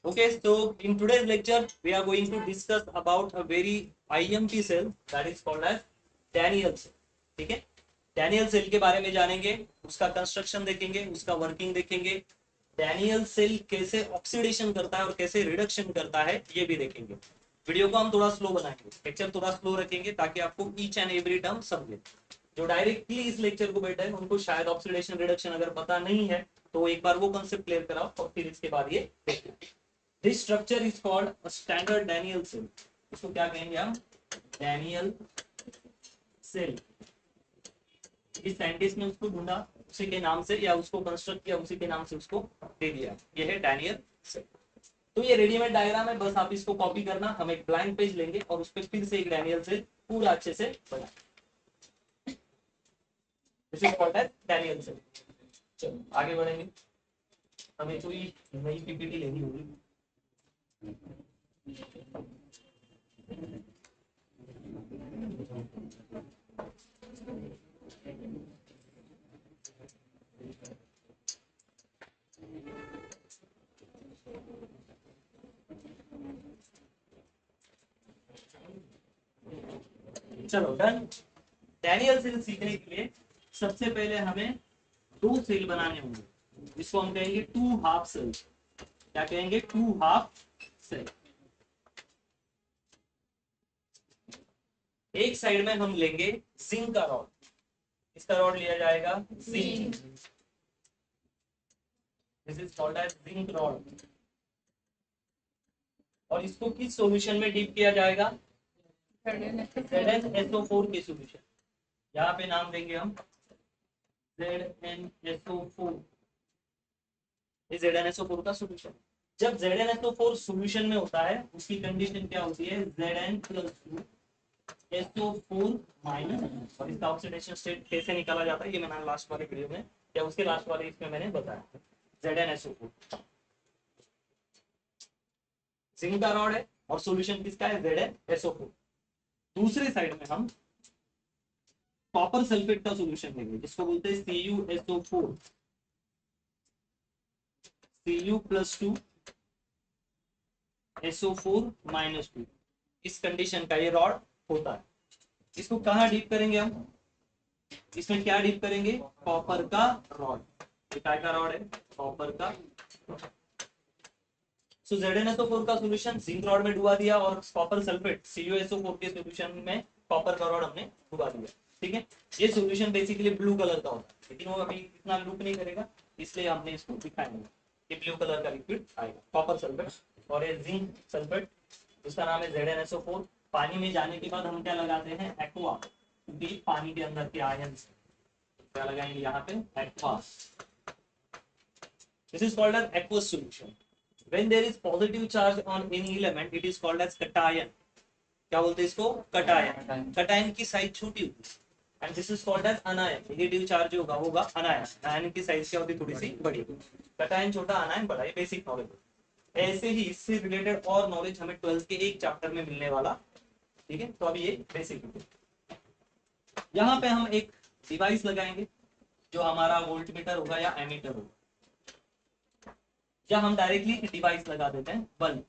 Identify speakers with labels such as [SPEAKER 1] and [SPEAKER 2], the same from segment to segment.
[SPEAKER 1] Okay, so in today's lecture, we are going to discuss about a very IMP cell that is called as Daniel cell. ठीक है, Daniel cell के बारे में जानेंगे, उसका construction देखेंगे, उसका वर्किंग देखेंगे, डैनियल सेल कैसे ऑक्सीडेशन करता है और कैसे रिडक्शन करता है ये भी देखेंगे। वीडियो को हम थोड़ा स्लो बनाएंगे, लेक्चर थोड़ा स्लो रखेंगे ताकि आपको ईच एंड एवरी टर्म समझे। जो डायरेक्टली इस लेक्चर को बैठे हैं उनको शायद ऑक्सीडेशन रिडक्शन अगर पता नहीं है तो एक बार वो कंसेप्ट क्लियर कराओ और फिर इसके बाद ये देखें। This structure is called a standard Daniell cell. इसको क्या कहेंगे हम? Daniel cell. इस साइंटिस्ट ने उसको ढूंढा उसी के नाम से, या उसको कंस्ट्रक्ट किया उसी के नाम से, उसको दे दिया, ये है डैनियल सेल। तो ये रेडीमेड डायग्राम है, बस आप इसको कॉपी करना। हम एक ब्लैंक पेज लेंगे और उस पर फिर से एक डैनियल सेल पूरा अच्छे से बना। This is called as Daniell cell. चलो आगे बढ़ेंगे। हमें कोई नई पीपीटी लेनी होगी। चलो डन। डैनियल सेल सीखने के लिए सबसे पहले हमें दो सेल बनाने होंगे, इसको हम कहेंगे टू हाफ सेल। क्या कहेंगे? Two half cell. एक साइड में हम लेंगे जिंक का रॉड, इसका रॉड लिया जाएगा zinc. This is called as zinc rod. और इसको किस सॉल्यूशन में डिप किया जाएगा? ZnSO4 के सॉल्यूशन। यहाँ पे नाम देंगे हम ZnSO4। ये ZnSO4 का सॉल्यूशन। जब ZnSO4 सॉल्यूशन में होता है उसकी कंडीशन क्या होती है? Zn+2SO4 minus. और इसका ऑक्सीडेशन स्टेट कैसे निकाला जाता है ये मैंने लास्ट वाले वीडियो में या उसके लास्ट वाले इसमें मैंने बताया। ZnSO4 जिंक का रॉड है और सॉल्यूशन किसका है? ZnSO4। दूसरे साइड में हम कॉपर सल्फेट का सॉल्यूशन लेंगे जिसको बोलते हैं CuSO4। Cu+2 SO4 -2। इस कंडीशन का ये रॉड होता है। इसको कहाँ डीप करेंगे हम? इसमें क्या डीप करेंगे? कॉपर का रॉड। ये काय का रॉड है? कॉपर का। सो ZnSO4 का सॉल्यूशन जिंक रॉड में डुबा दिया और कॉपर सल्फेट CuSO4 के सॉल्यूशन में कॉपर का रॉड हमने डुबा दिया। ठीक है, ये सॉल्यूशन बेसिकली ब्लू कलर का होता है, लेकिन वो अभी इतना लुक नहीं करेगा इसलिए हमने इसको दिखाया नहीं। ये ब्लू कलर का लिक्विड आएगा कॉपर सल्फेट। और ये जिंक सल्फेट जिसका नाम है ZnSO4। पानी में जाने के बाद हम क्या लगाते हैं? एक्वा, क्योंकि पानी के अंदर के आयन क्या लगाएंगे यहाँ पे? Aqua. This is called as aqueous solution. When there is positive charge on any element, it is called as cation. क्या बोलते हैं इसको? कटायन। कटायन की साइज छोटी होती है and this is called as anion. Negative charge होगा वो होगा अनायन। अनायन की साइज क्या होती है? थोड़ी सी बड़ी। कटायन छोटा, अनायन बड़ा। ये बेसिक नॉलेज। ऐसे ही इससे रिलेटेड और नॉलेज हमें 12th के एक चैप्टर में मिलने वाला। ठीक है, तो अभी ये बेसिक। यहाँ पे हम एक डिवाइस लगाएंगे जो हमारा वोल्ट मीटर होगा या एमीटर होगा, या हम डायरेक्टली डिवाइस लगा देते हैं बल्ब,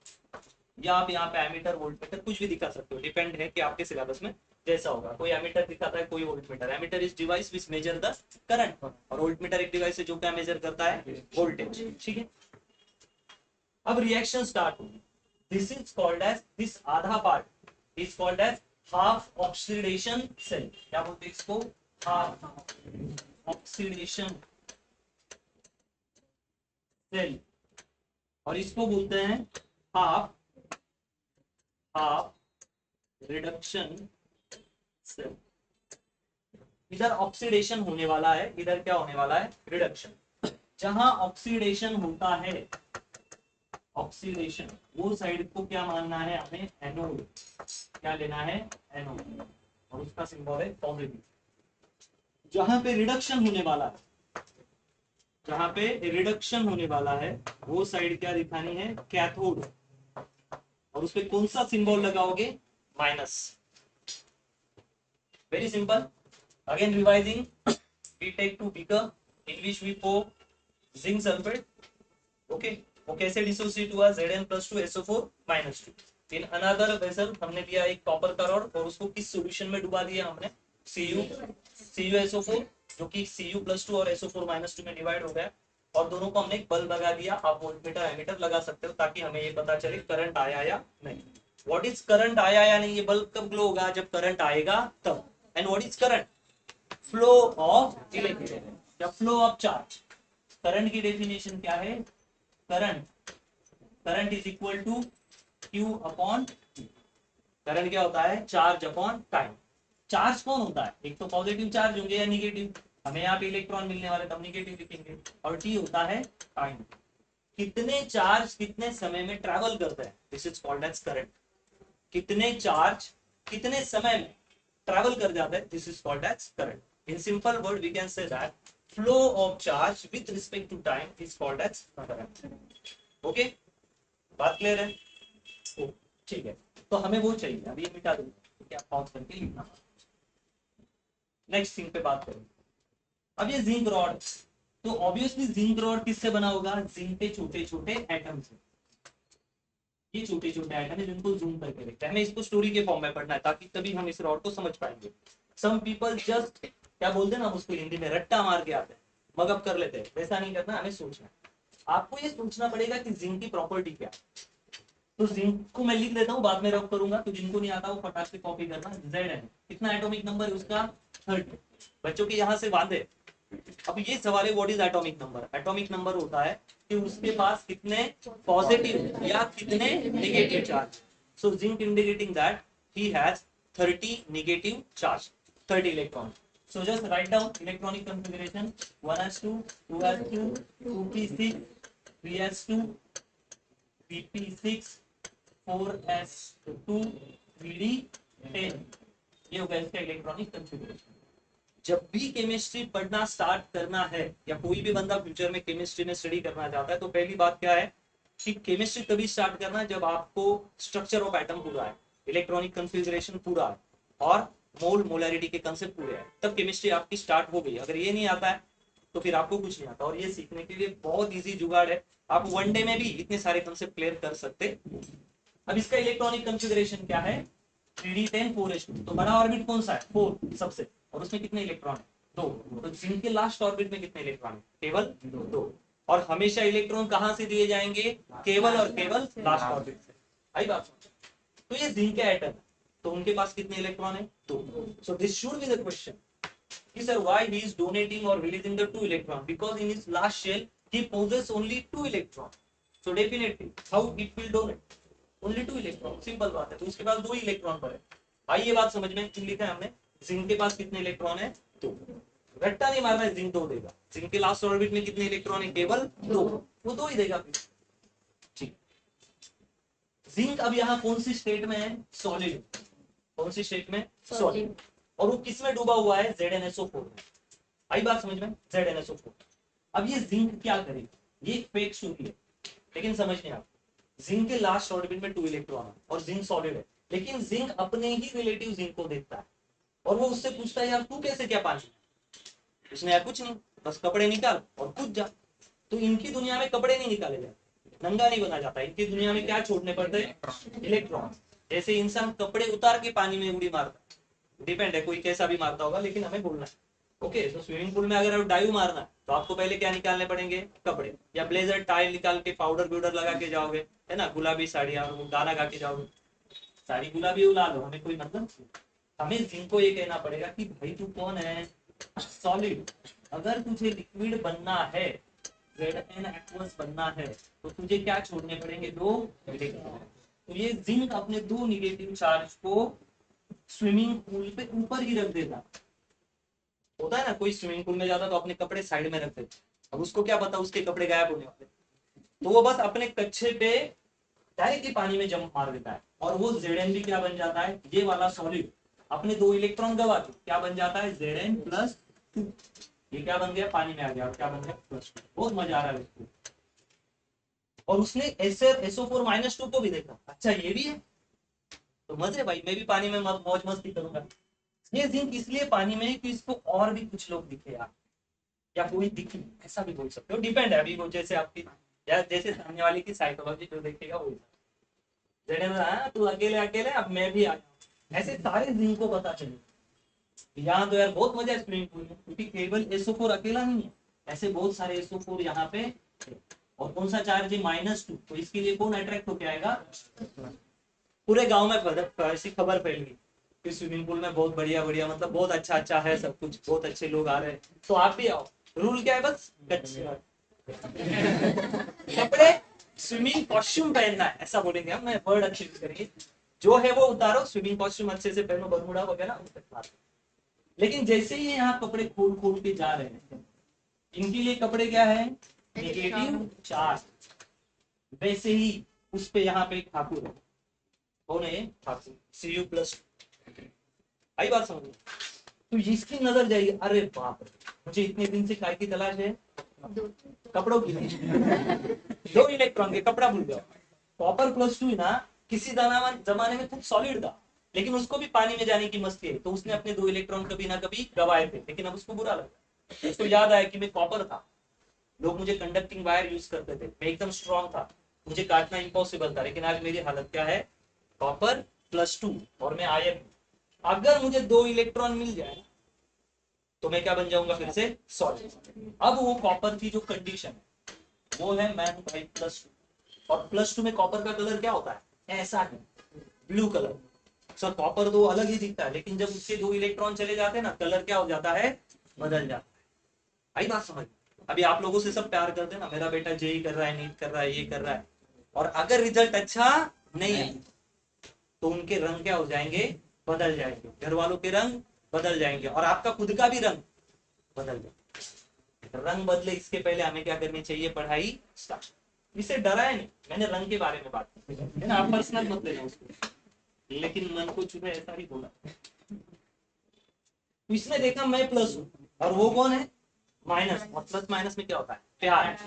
[SPEAKER 1] या आप यहाँ पे एमीटर वोल्ट मीटर कुछ भी दिखा सकते हो। डिपेंड है कि आपके सिलेबस में जैसा होगा। कोई एमीटर दिखाता है, कोई volt meter. Ammeter is device which measure the current और वोल्ट मीटर एक डिवाइस है जो क्या मेजर करता है? वोल्टेज। ठीक है, अब रिएक्शन स्टार्ट होगी। This is called as, this आधा part is called as half oxidation cell. क्या बोलते हैं इसको? Half oxidation cell. और इसको बोलते हैं हाफ हाफ रिडक्शन सेल। इधर ऑक्सीडेशन होने वाला है, इधर क्या होने वाला है? रिडक्शन। जहां ऑक्सीडेशन होता है, ऑक्सीडेशन, वो साइड को क्या मानना है हमें? एनोड। क्या लेना है? एनोड। और उसका सिंबल है पॉजिटिव। जहां पे रिडक्शन होने वाला है, जहां पे रिडक्शन होने वाला है वो साइड क्या दिखानी है? कैथोड। और उस पर कौन सा सिंबल लगाओगे? Minus. Very simple. Again revising, we take two beaker in which we pour zinc sulfate, okay, वो कैसे डिसोसिएट हुआ, Zn+2SO4-2। इन अनदर वेसल हमने लिया एक कॉपर का रॉड और उसको किस सॉल्यूशन में डुबा दिया हमने, CuSO4, जो कि Cu+2 और SO4-2 में डिवाइड हो गया, और दोनों को हमने एक बल्ब लगा दिया। आप वोल्टमीटर एमीटर लगा सकते हो ताकि हमें ये पता चले करंट आया या नहीं। व्हाट इज करंट आया या नहीं, ये बल्ब कब ग्लो होगा, जब करंट आएगा तब। And what is current, flow of electron या फ्लो ऑफ चार्ज। करंट की डेफिनेशन क्या है, current is equal to Q upon, current क्या होता है, चार्ज अपॉन टाइम। चार्ज कौन होता है, एक तो पॉजिटिव चार्ज होंगे या निगेटिव, हमें यहाँ पे इलेक्ट्रॉन मिलने वाले तब निगेटिव लिखेंगे, और टी होता है टाइम, कितने चार्ज कितने समय में ट्रैवल करते हैं, this is called as current. कितने चार्ज कितने समय में ट्रैवल कर जाता है, this is called as current. In simple word we can say that flow of charge with respect to time is called as current. Okay, बात clear है, ठीक है। तो हमें वो चाहिए, अभी ये मिटा दूंगा, क्या पॉज करके लिखना। नेक्स्ट थिंग पे बात करें। अब ये जिंक रॉड, तो ऑब्वियसली जिंक रॉड किससे बना होगा, जिंक के छोटे छोटे एटम से। ये छोटे छोटे एटम है जिनको जूम करके देखते हैं, हमें इसको स्टोरी के फॉर्म में पढ़ना है ताकि तभी हम इस रॉड को समझ पाएंगे। सम पीपल जस्ट क्या बोलते हैं ना उसको हिंदी में, रट्टा मार के आते हैं, मगअप कर लेते हैं, वैसा नहीं करना, हमें सोचना है। आपको ये सोचना पड़ेगा कि जिंक की प्रॉपर्टी क्या है। तो जिंक को मैं लिख देता हूँ, बाद में रब करूंगा, तो जिनको नहीं आता वो फटाक से कॉपी करना। Zn कितना एटॉमिक नंबर है उसका, 30। बच्चों के यहाँ से बांधे। अब ये सवाल है what is atomic number. Atomic number होता है कि उसके पास कितने पॉजिटिव या कितने negative charge. So zinc indicating that he has 30 negative charge, 30 electron. So just write down electronic configuration 1s2, 2s2, 2p6, 3s2, pp6, 4s2, 3d10। ये होगा इसका इलेक्ट्रॉनिक कंफिगरेशन। जब भी केमिस्ट्री पढ़ना स्टार्ट करना है या कोई भी बंदा फ्यूचर में केमिस्ट्री में स्टडी करना चाहता है, तो पहली बात क्या है कि केमिस्ट्री तभी स्टार्ट करना है जब आपको स्ट्रक्चर ऑफ एटम पूरा है, इलेक्ट्रॉनिक कंफिगरेशन पूरा है और मोल मोलैरिटी के कंसेप्ट पूरे हैं, तब केमिस्ट्री आपकी स्टार्ट हो गई। अगर ये नहीं आता है तो फिर आपको कुछ नहीं आता। और ये सीखने के लिए बहुत इजी जुगाड़ है, आप वन डे में भी इतने सारे कंसेप्ट क्लियर कर सकते। अब इसका इलेक्ट्रॉनिक कंफिगरेशन क्या है, 3d10 4s2। तो बड़ा ऑर्बिट कौन सा है, 4 सबसे, और उसमें कितने इलेक्ट्रॉन है, 2। तो जिनके लास्ट ऑर्बिट में कितने इलेक्ट्रॉन है, केवल 2। और हमेशा इलेक्ट्रॉन कहां से दिए जाएंगे, केवल और केवल लास्ट ऑर्बिट से। आई बात समझ। तो ये जिंक के एटम, तो उनके पास कितने इलेक्ट्रॉन है, 2। So this should be the question कि sir why he is donating or releasing the 2 electron, because in his last shell he possesses only 2 electron, so definitely how it will donate only 2 electron, simple बात है। तो उसके पास 2 ही electron पर है। आई ये बात समझ में, क्यों लिखा है हमने, जिंक के पास कितने इलेक्ट्रॉन है, 2। रट्टा नहीं मारना है, जिंक 2 देगा। जिंक के लास्ट ऑर्बिट में कितने इलेक्ट्रॉन है, केवल 2, वो 2 ही देगा फिर। ठीक, जिंक अब यहाँ कौन सी स्टेट में है, सॉलिड। कौन सी स्टेट में, सॉलिड। और वो किस में डूबा हुआ है, ZnSO4 में। आई बात समझ में, ZnSO4। अब ये जिंक क्या करेगा, ये फेक स्टोरी है लेकिन समझ नहीं आता। जिंक के लास्ट ऑर्बिट में 2 इलेक्ट्रॉन है और जिंक सॉलिड है, लेकिन जिंक अपने ही रिलेटिव जिंक को देखता है और वो उससे पूछता है यार तू कैसे क्या पानी में। उसने यार कुछ नहीं, बस कपड़े निकाल और कूद जा। तो इनकी दुनिया में कपड़े नहीं निकाले जाते, नंगा नहीं बना जाता, इनकी दुनिया में क्या छोड़ने पड़ते हैं, इलेक्ट्रॉन। जैसे इंसान कपड़े उतार के पानी में उड़ी मारता है, डिपेंड है कोई कैसा भी मारता होगा, लेकिन हमें बोलना है। ओके, तो स्विमिंग पूल में अगर आप डाइव मारना है तो आपको पहले क्या निकालने पड़ेंगे, कपड़े, या ब्लेजर टाई निकाल के पाउडर व्यूडर लगा के जाओगे, है ना, गुलाबी साड़ी और वो गाना गा के जाओगे, साड़ी गुलाबी उड़ा लो, हमें कोई मतलब। हमें जिनको ये कहना पड़ेगा कि भाई तू कौन है, सॉलिड। अगर तुझे लिक्विड बनना है, Zn एक्वस बनना है, तो तुझे क्या छोड़ने पड़ेंगे, 2 इलेक्ट्रॉन। तो ये जिंक अपने 2 निगेटिव चार्ज को स्विमिंग पूल पे ऊपर ही रख देता। होता है ना, कोई स्विमिंग पूल में जाता तो अपने कपड़े साइड में रख देता, अब उसको क्या पता उसके कपड़े गायब होने वाले, तो वो बस अपने कच्छे पे डायरेक्टली पानी में जंप मार देता है और वो Zn भी क्या बन जाता है, ये वाला सॉलिड अपने 2 इलेक्ट्रॉन गवा के क्या बन जाता है, Zn+2। ये क्या बन गया, पानी में आ गया, और क्या बन गया, +2। बहुत मजा आ रहा है इसको। और उसने SO4-2 को भी देखा, अच्छा ये भी है, तो मजे भाई, मैं भी पानी में मौज मस्ती करूंगा। ये जिंक इसलिए पानी में है कि इसको और भी कुछ लोग दिखे यार, या कोई दिखे, ऐसा भी बोल सकते हो, डिपेंड है। अभी वो जैसे आपकी या जैसे सामने वाले की साइकोलॉजी जो देखेगा वो तू अकेले अकेले अब मैं भी आ जाऊँ, ऐसे सारे दिन को पता चले। यहाँ तो यार बहुत मजा है स्विमिंग पूल में, क्योंकि केवल SO4 अकेला नहीं है, ऐसे बहुत सारे SO4 यहाँ पे है। और कौन सा चार्ज है -2, तो इसके लिए कौन अट्रैक्ट होके आएगा? पूरे गांव में ऐसी खबर फैल गई कि स्विमिंग पूल में बहुत बढ़िया बढ़िया, मतलब बहुत अच्छा अच्छा है सब कुछ, बहुत अच्छे लोग आ रहे हैं, तो आप भी आओ। रूल क्या है? बस कपड़े, स्विमिंग कॉस्ट्यूम पहनना है, ऐसा बोलेंगे हम, मैं वर्ड अच्छे यूज करेंगे। जो है वो उतारो, स्विमिंग कॉस्ट्यूम अच्छे से पहनो, बरमूडा वगैरह। लेकिन जैसे ही यहाँ कपड़े खोल खोल के जा रहे हैं, इनके लिए कपड़े क्या है? Negative charge. वैसे ही उस पे यहाँ पे ठाकुर है, कौन है? ठाकुर, Cu+। आई बात समझ में? तो इसकी नजर जाएगी, अरे बाप रे, मुझे इतने दिन से काय की तलाश है, कपड़ों की नहीं। 2 इलेक्ट्रॉन के कपड़ा भूल जाओ। कॉपर +2 ना किसी जमाने में खूब सॉलिड था, लेकिन उसको भी पानी में जाने की मस्ती है, तो उसने अपने 2 इलेक्ट्रॉन कभी ना कभी गवाए थे, लेकिन अब उसको बुरा लगा। उसको याद आया कि मैं कॉपर था, लोग मुझे कंडक्टिंग वायर यूज करते थे, मैं एकदम स्ट्रॉन्ग था, मुझे काटना इम्पॉसिबल था, लेकिन आज मेरी हालत क्या है? कॉपर +2 और मैं आयन। अगर मुझे 2 इलेक्ट्रॉन मिल जाए तो मैं क्या बन जाऊंगा? फिर से सॉलिड। अब वो कॉपर की जो कंडीशन है वो है Man by +2, और +2 में कॉपर का कलर क्या होता है? ऐसा है, ब्लू कलर। सर कॉपर तो अलग ही दिखता है, लेकिन जब उसके 2 इलेक्ट्रॉन चले जाते हैं ना, कलर क्या हो जाता है? बदल जाता है। आई बात समझ? अभी आप लोगों से सब प्यार करते हैं ना, मेरा बेटा जेई कर रहा है, नीट कर रहा है, ये कर रहा है, और अगर रिजल्ट अच्छा नहीं है तो उनके रंग क्या हो जाएंगे? बदल जाएंगे, घर वालों के रंग बदल जाएंगे, और आपका खुद का भी रंग बदल जाएगा। रंग बदले इसके पहले हमें क्या करनी चाहिए? पढ़ाई स्टार्ट। इससे डरा है नहीं, मैंने रंग के बारे में बात की है ना, आप पर्सनल मत लेना उसको, लेकिन मन को छुपे ऐसा ही बोला। तो इसने देखा मैं प्लस हूं, और वो कौन है? माइनस। और प्लस माइनस में क्या होता है? प्यार।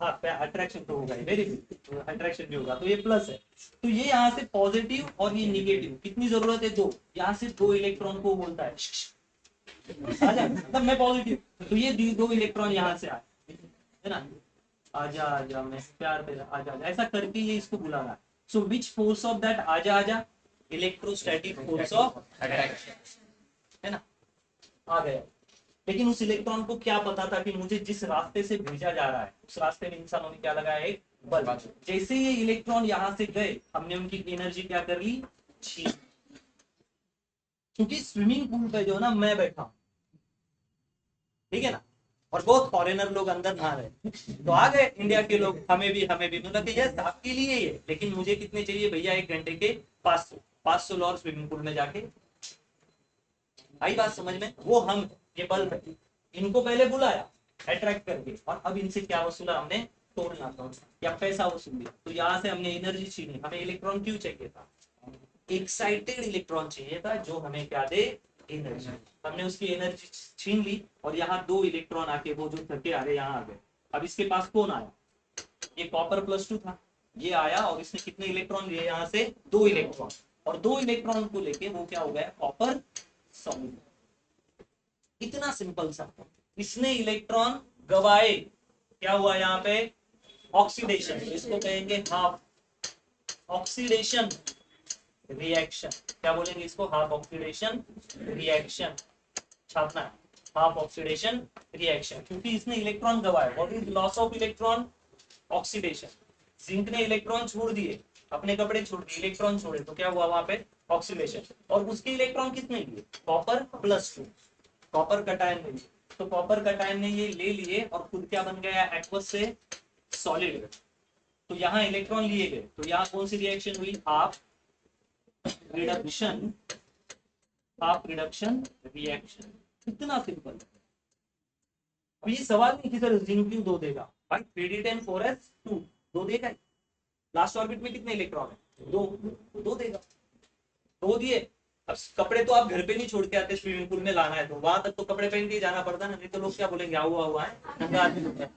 [SPEAKER 1] हाँ, अट्रैक्शन तो होगा, वेरी गुड, अट्रैक्शन भी होगा, तो ये प्लस है। तो ये यहाँ से पॉजिटिव और ये निगेटिव, कितनी जरूरत है? 2। यहाँ से 2 इलेक्ट्रॉन को बोलता है आजा, मतलब मैं पॉजिटिव, तो ये 2 इलेक्ट्रॉन यहाँ से आए, है ना, आजा आजा, मैं प्यार दे रहा, आजा आजा, ऐसा करके ये इसको बुला रहा है। सो विच फोर्स ऑफ दैट आजा आजा? इलेक्ट्रोस्टैटिक फोर्स ऑफ अट्रैक्शन, है ना, आ गया। लेकिन उस इलेक्ट्रॉन को क्या पता था कि मुझे जिस रास्ते से भेजा जा रहा है उस रास्ते में इंसानों ने क्या लगाया? एक बल। जैसे ये इलेक्ट्रॉन यहाँ से गए, हमने उनकी एनर्जी क्या कर ली? छीन। क्योंकि स्विमिंग पूल पे जो ना मैं बैठा हूं, ठीक है ना, और बहुत फॉरेनर लोग अंदर नहा रहे, तो आ गए इंडिया के लोग, हमें भी मतलब कि यस आपके लिए ये, लेकिन मुझे कितने चाहिए भैया? 1 घंटे के 500 और स्विमिंग पूल में जाके। आई बात समझ में? वो हम, ये बल्ब है, इनको पहले बुलाया अट्रैक्ट करके, और अब इनसे क्या वसूला हमने? तोड़ना था या पैसा वसूल लिया। तो यहाँ से हमने एनर्जी छीनी। हमें इलेक्ट्रॉन क्यों चाहिए था? एक्साइटेड इलेक्ट्रॉन चाहिए था, जो हमें क्या दे? एनर्जी। हमने उसकी एनर्जी छीन ली, और यहाँ 2 इलेक्ट्रॉन आके वो जो थके आ रहे यहाँ आ गए। अब इसके पास कौन आया? ये कॉपर +2 था, ये आया, और इसने कितने इलेक्ट्रॉन लिए? यहाँ से 2 इलेक्ट्रॉन, और 2 इलेक्ट्रॉन को लेके वो क्या हो गया? Copper solid. इतना सिंपल सा। इसने इलेक्ट्रॉन गवाए, क्या हुआ यहाँ पे? ऑक्सीडेशन। इसको कहेंगे हाफ ऑक्सीडेशन रिएक्शन। क्या बोलेंगे इसको? Half oxidation reaction. छापना है, हाफ ऑक्सीडेशन रिएक्शन, क्योंकि इसने इलेक्ट्रॉन गवाए। What is loss of electron? Oxidation. Zinc ने इलेक्ट्रॉन छोड़ दिए, अपने कपड़े छोड़ दिए, इलेक्ट्रॉन छोड़े, तो क्या हुआ वहां पे? ऑक्सीडेशन। और उसके इलेक्ट्रॉन कितने लिए? कॉपर +2, कॉपर कटायन ने लिए, तो कॉपर कटायन ने ये ले लिए, और खुद क्या बन गया? एक्वस से सॉलिड। तो यहाँ इलेक्ट्रॉन लिए गए, तो यहाँ कौन सी रिएक्शन हुई? Half reduction, half reduction reaction. इतना सिंपल। अब ये सवाल नहीं कि सर जिंक क्यों 2 देगा, भाई 3d10 4s2 2 देगा। लास्ट ऑर्बिट में कितने इलेक्ट्रॉन है? 2 देगा, 2 दिए। अब कपड़े तो आप घर पे नहीं छोड़ के आते, स्विमिंग पूल में लाना है तो वहां तक तो कपड़े पहन के जाना पड़ता ना, नहीं तो लोग क्या बोलेंगे? हुआ हुआ है, नंगा आदमी होता है।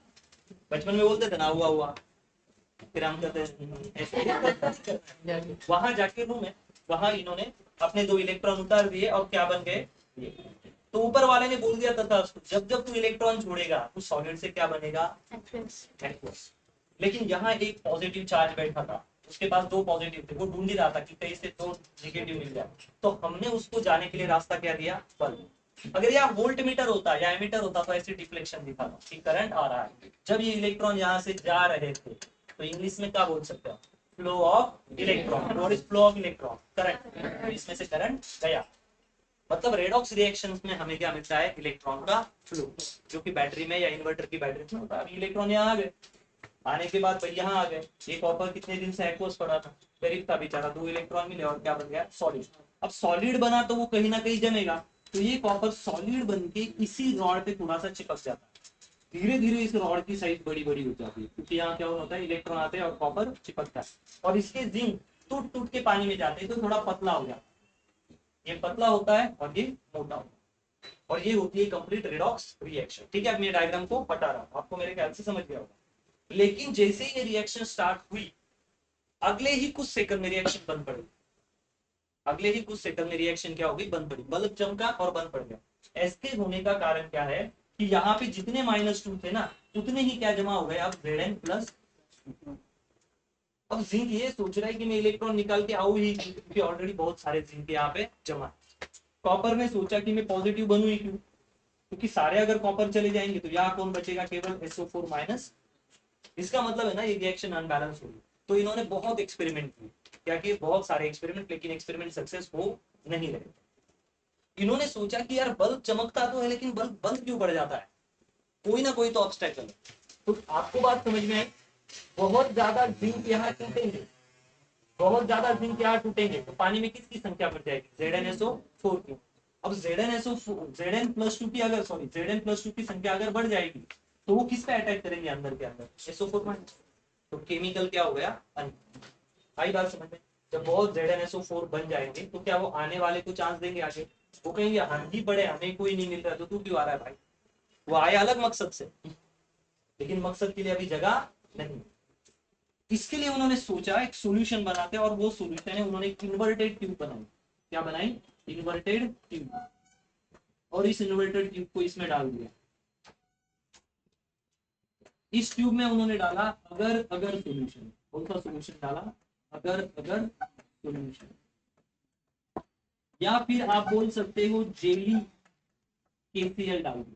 [SPEAKER 1] बचपन में बोलते थे ना हुआ, फिर हम कहते हैं वहां जाके रूम है, वहां इन्होंने अपने 2 इलेक्ट्रॉन उतार दिए, और क्या बन गए? तो ऊपर वाले ने बोल दिया था जब जब तू इलेक्ट्रॉन छोड़ेगा तो सॉलिड से क्या बनेगा? एक्वस। लेकिन यहाँ एक पॉजिटिव चार्ज बैठा था, उसके पास दो पॉजिटिव थे, वो ढूंढ ही रहा था कि कहीं से दो नेगेटिव मिल जाए, तो हमने उसको जाने के लिए रास्ता क्या दिया, बल्ब। अगर यहाँ वोल्ट मीटर होता या एमीटर होता तो ऐसे डिफ्लेक्शन दिखाता कि करंट आ रहा है। जब ये इलेक्ट्रॉन यहाँ से जा रहे थे तो इंग्लिश में क्या बोल सकते हो, flow of electron. What is flow of electron, current. इसमें से करंट गया, मतलब रेडॉक्स रिएक्शंस में हमें क्या मिलता है, इलेक्ट्रॉन का फ्लो, जो कि बैटरी में या इन्वर्टर की बैटरी में होता है। अभी इलेक्ट्रॉन यहाँ आ गए, आने के बाद भाई यहाँ आ गए, ये कॉपर कितने दिन से एक्वस पड़ा था, फेरिक था बेचारा, दो इलेक्ट्रॉन मिले और क्या बन गया, सॉलिड। अब सॉलिड बना तो वो कहीं ना कहीं जमेगा, तो ये कॉपर सॉलिड बन के इसी रॉड पे थोड़ा सा चिपक जाता है। धीरे धीरे इस रॉड की साइज बड़ी बड़ी हो जाती है, क्योंकि यहाँ क्या होता है, इलेक्ट्रॉन आते हैं और कॉपर चिपकता है, और इसके जिंक टूट टूट के पानी में जाते हैं तो थोड़ा पतला हो जाता है। ये पतला होता है और ये मोटा होता है, और ये होती है कंप्लीट रेडॉक्स रिएक्शन। ठीक है, अब मैं डायग्राम को बता रहा हूँ, आपको मेरे ख्याल से समझ गया होगा। लेकिन जैसे ही ये रिएक्शन स्टार्ट हुई, अगले ही कुछ सेकंड में रिएक्शन बंद पड़ी। अगले ही कुछ सेकंड में रिएक्शन क्या होगी, बंद पड़ी, बल्ब चमका और बंद पड़ गया। ऐसे होने का कारण क्या है कि यहाँ पे जितने -2 थे ना, उतने ही क्या जमा हो गए, अब Zn+। अब जिंक ये सोच रहा है कि मैं इलेक्ट्रॉन निकाल के आऊ ही, क्योंकि ऑलरेडी बहुत सारे जिंक यहाँ पे जमा। कॉपर ने सोचा कि मैं पॉजिटिव बनू ही क्यों, क्योंकि सारे अगर कॉपर चले जाएंगे तो यहाँ कौन बचेगा, केवल SO4-। इसका मतलब है ना ये रिएक्शन अनबैलेंस होगी। तो इन्होंने बहुत एक्सपेरिमेंट किए, क्या किए, बहुत सारे एक्सपेरिमेंट, लेकिन एक्सपेरिमेंट सक्सेस हो नहीं रहे। इन्होंने सोचा कि यार बल्ब चमकता तो है, लेकिन बल्ब बंद क्यों पड़ जाता है, कोई ना कोई तो ऑब्स्टेकल है। तो आपको बात समझ में आई, बहुत ज्यादा जिंक यहाँ टूटेंगे, बहुत ज्यादा जिंक यहाँ टूटेंगे तो पानी में किसकी संख्या बढ़ जाएगी, ZnSO4 की। अब Zn+2 की अगर Zn+2 की संख्या अगर बढ़ जाएगी तो वो किस पे अटैक करेंगे, अंदर के अंदर SO4-। तो केमिकल क्या हो गया, आई बात समझ में। जब बहुत ZnSO4 बन जाएंगे तो क्या वो आने वाले को चांस देंगे आगे, वो कहेंगे हम ही बड़े, हमें कोई नहीं मिल रहा तो तू क्यों आ रहा है भाई। वो आए अलग मकसद से, लेकिन मकसद के लिए अभी जगह नहीं। इसके लिए उन्होंने सोचा एक सॉल्यूशन बनाते हैं, और वो सॉल्यूशन है, उन्होंने एक इन्वर्टेड ट्यूब बनाई। क्या बनाई, इन्वर्टेड ट्यूब। और इस इन्वर्टेड ट्यूब को इसमें डाल दिया। इस ट्यूब में उन्होंने डाला अगर अगर सॉल्यूशन। कौन सा सॉल्यूशन डाला, अगर अगर सॉल्यूशन, या फिर आप बोल सकते हो जेली KCl डाल दिया।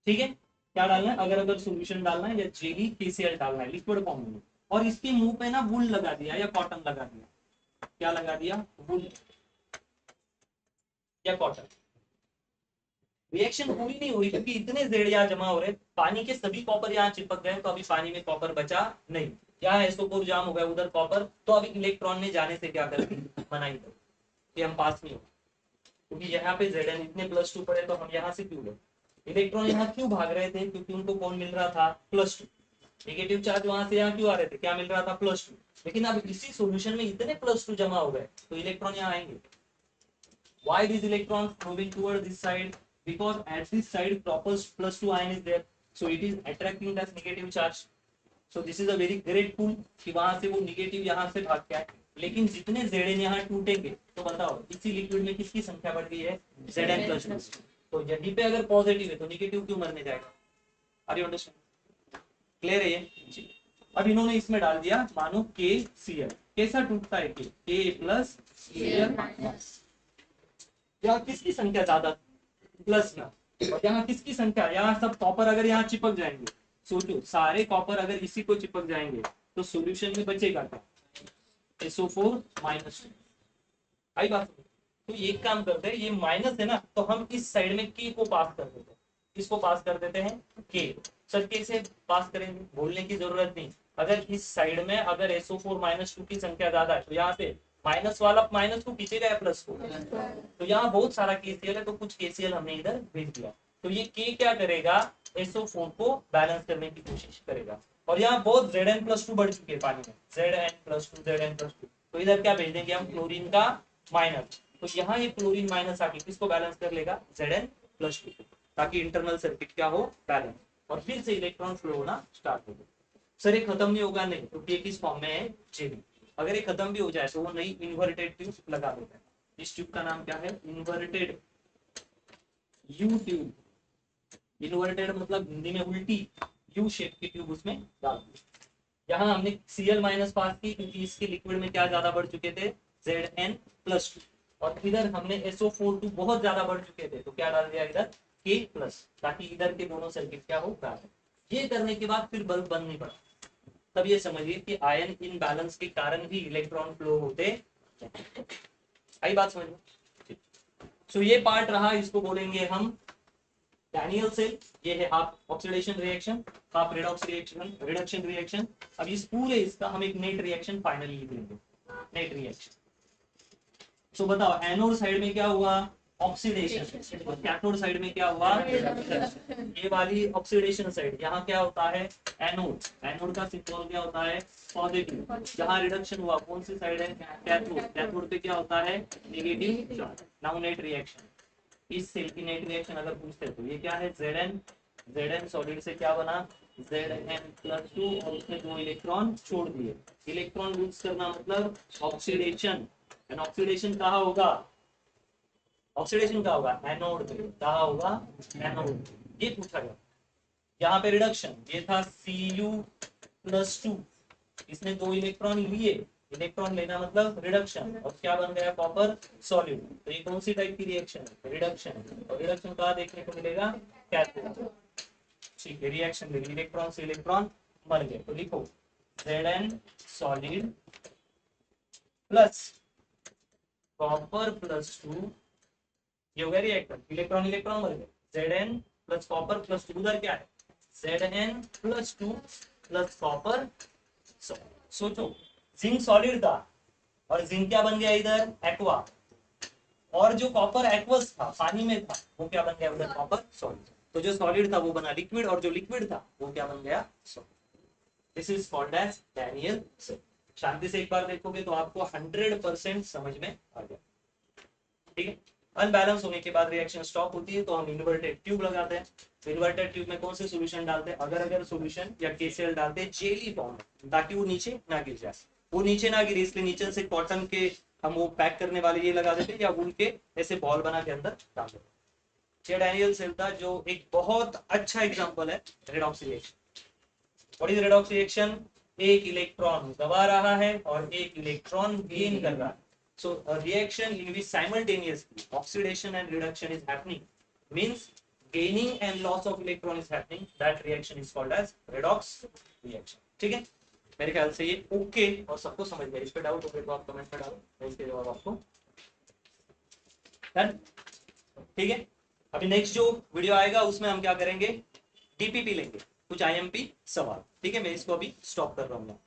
[SPEAKER 1] ठीक है, क्या डालना है, अगर अगर सॉल्यूशन डालना है या जेली KCl डालना है, लिक्विड फॉर्म में। और इसके मुंह पे ना वुल लगा दिया या कॉटन लगा दिया। क्या लगा दिया, वुल या कॉटन। रिएक्शन हुई नहीं हुई, क्योंकि इतने जेड यहाँ जमा हो रहे, पानी के सभी कॉपर यहाँ चिपक गए, तो अभी पानी में कॉपर बचा नहीं। यहाँ SO4 जाम हो गया, उधर कॉपर, तो अभी इलेक्ट्रॉन ने जाने से क्या कर दी, मनाही कर कि हम पास नहीं हो, क्योंकि यहाँ पे Zn इतने +2 पड़े, तो हम यहाँ से क्यों गए। इलेक्ट्रॉन यहाँ क्यों भाग रहे थे, क्योंकि उनको कौन मिल रहा था, +2। नेगेटिव चार्ज वहां से यहाँ क्यों आ रहे थे, क्या मिल रहा था, +2। लेकिन अब इसी सॉल्यूशन में इतने +2 जमा हो गए तो इलेक्ट्रॉन यहाँ आएंगे। Why these electrons moving toward this side? Because at this side proper +2 ion is there, so it is attracting that negative charge. So this is a very great tool कि वहां से वो निगेटिव यहाँ से भाग के आए। लेकिन जितने Zn यहाँ टूटेंगे, तो बताओ इसी लिक्विड में किसकी संख्या बढ़ गई है, Zn+2। तो यहीं पे अगर पॉजिटिव है तो निगेटिव क्यों मरने जाएगा। आर यू अंडरस्टैंड, क्लियर है ये। अब इन्होंने इसमें डाल दिया मानो KCl। कैसा टूटता है K+Cl। यहाँ किसकी संख्या ज्यादा, प्लस में, और यहाँ किसकी संख्या, यहाँ सब कॉपर अगर यहाँ चिपक जाएंगे, सोचो सारे कॉपर अगर इसी को चिपक जाएंगे तो सॉल्यूशन में बचेगा क्या, SO4-2। आई बात। तो एक काम करते हैं, ये माइनस है ना, तो हम इस साइड में K को पास कर देते हैं, इसको पास कर देते हैं K। सर कैसे पास करेंगे, बोलने की जरूरत नहीं। अगर इस साइड में अगर SO4-2 की संख्या ज्यादा है, तो यहाँ से माइनस वाला माइनस को खींचेगा या प्लस को, तो यहाँ बहुत सारा KCl है, तो कुछ KCl हमने इधर भेज दिया। तो ये K क्या करेगा, SO4 को बैलेंस करने की कोशिश करेगा। और यहाँ बहुत Zn+2 बढ़ चुके हैं पानी में, Zn+2। तो इधर क्या भेज देंगे हम, क्लोरीन का माइनस। तो यहाँ ये क्लोरीन माइनस आके किसको बैलेंस कर लेगा, Zn+2, ताकि इंटरनल सर्किट क्या हो, बैलेंस, और फिर से इलेक्ट्रॉन फ्लो होना स्टार्ट हो। सर ये खत्म नहीं होगा, नहीं, क्योंकि किस फॉर्म में है, जेबी। अगर ये खत्म भी हो जाए तो वो नई इन्वर्टेड ट्यूब लगा देता है। इस ट्यूब का नाम क्या है, इन्वर्टेड यू ट्यूब। इन्वर्टेड मतलब हिंदी में उल्टी, यू शेप की ट्यूब उसमें डाल दी। यहाँ हमने Cl माइनस पास की क्योंकि इसके लिक्विड में क्या ज्यादा बढ़ चुके थे, Zn+2, और इधर हमने SO42 बहुत ज्यादा बढ़ चुके थे तो क्या डाल दिया इधर K+, ताकि इधर के दोनों सर्किट क्या हो रहा है। ये करने के बाद फिर बल्ब बंद नहीं पड़ा। तब ये समझिए कि आयन इन बैलेंस के कारण भी इलेक्ट्रॉन फ्लो होते हैं। आई बात समझ में। सो ये पार्ट रहा, इसको बोलेंगे हम डैनियल सेल। ये है आप ऑक्सीडेशन रिएक्शन, आप रेडॉक्स रिएक्शन, रिडक्शन रिएक्शन। अब इस पूरे इसका हम एक नेट रिएक्शन फाइनली लिख लेंगे, नेट रिएक्शन। सो बताओ एनोड साइड में क्या हुआ, ऑक्सीडेशन, और कैथोड साइड में क्या हुआ, ये वाली ऑक्सीडेशन साइड, यहाँ क्या होता है एनोड, एनोड का सिंबल क्या होता है पॉजिटिव। जहाँ रिडक्शन हुआ कौन सी साइड है, कैथोड, कैथोड पे क्या होता है negative charge. Now net reaction, इस सेल की नेट रिएक्शन अगर पूछते हैं तो ये क्या है Zn, Zn सॉलिड से क्या बना Zn+2, और उसने 2 इलेक्ट्रॉन छोड़ दिए। इलेक्ट्रॉन लूज करना मतलब ऑक्सीडेशन, एंड ऑक्सीडेशन कहाँ होगा, ऑक्सीडेशन कहाँ होगा एनोड पे, कहाँ होगा एनोड, ये पूछा गया। यहाँ पे रिडक्शन, ये था Cu+2, इसने 2 इलेक्ट्रॉन लिए, इलेक्ट्रॉन लेना मतलब रिडक्शन, और क्या बन गया कॉपर सॉलिड। तो ये कौन सी टाइप की रिएक्शन है, रिडक्शन, और रिडक्शन कहाँ देखने को मिलेगा कैथोड। ठीक है, रिएक्शन देखिए, इलेक्ट्रॉन से इलेक्ट्रॉन मर गए, तो लिखो Zn सॉलिड प्लस कॉपर+2, ये हो गया रिएक्टर, इलेक्ट्रॉन इलेक्ट्रॉन मर गए, Zn प्लस कॉपर+2, उधर क्या है Zn+2 प्लस कॉपर। सोचो जिंक सॉलिड था और जिंक क्या बन गया इधर एक्वा, और जो कॉपर एक्वस था पानी में था वो क्या बन गया उधर कॉपर सॉलिड। तो जो सॉलिड था वो बना लिक्विड, और जो लिक्विड था वो क्या बन गया solid. This is called as Daniell cell. शांति से एक बार देखोगे तो आपको 100% समझ में आ गया। ठीक है, अनबैलेंस होने के बाद रिएक्शन स्टॉप होती है तो हम इन्वर्टेड ट्यूब लगाते हैं। इन्वर्टेड ट्यूब में कौन से सॉल्यूशन डालते हैं, अगर सोल्यूशन या केसीएल डालते हैं जेली फॉर्म में, ताकि वो नीचे ना गिर जाए। वो नीचे ना गिरे इसलिए नीचे से कॉटन के हम वो पैक करने वाले ये लगा देते, या वूल के ऐसे बॉल बना के अंदर डाल देते। ये डैनियल सेल था जो एक बहुत अच्छा एग्जांपल है redox reaction. What is redox reaction, एक इलेक्ट्रॉन गवा रहा है और एक इलेक्ट्रॉन गेन कर रहा है। So a reaction in which simultaneously oxidation and reduction is happening means gaining and loss of electron is happening. That reaction is called as redox reaction. ठीक है, मेरे ख्याल से ये ओके और सबको समझ गया। इस पे डाउट हो तो आप कमेंट में डालो, मैं इसके जवाब आपको डन। ठीक है, अभी नेक्स्ट जो वीडियो आएगा उसमें हम क्या करेंगे, डीपीपी लेंगे, कुछ आईएमपी सवाल। ठीक है, मैं इसको अभी स्टॉप कर रहा हूँ।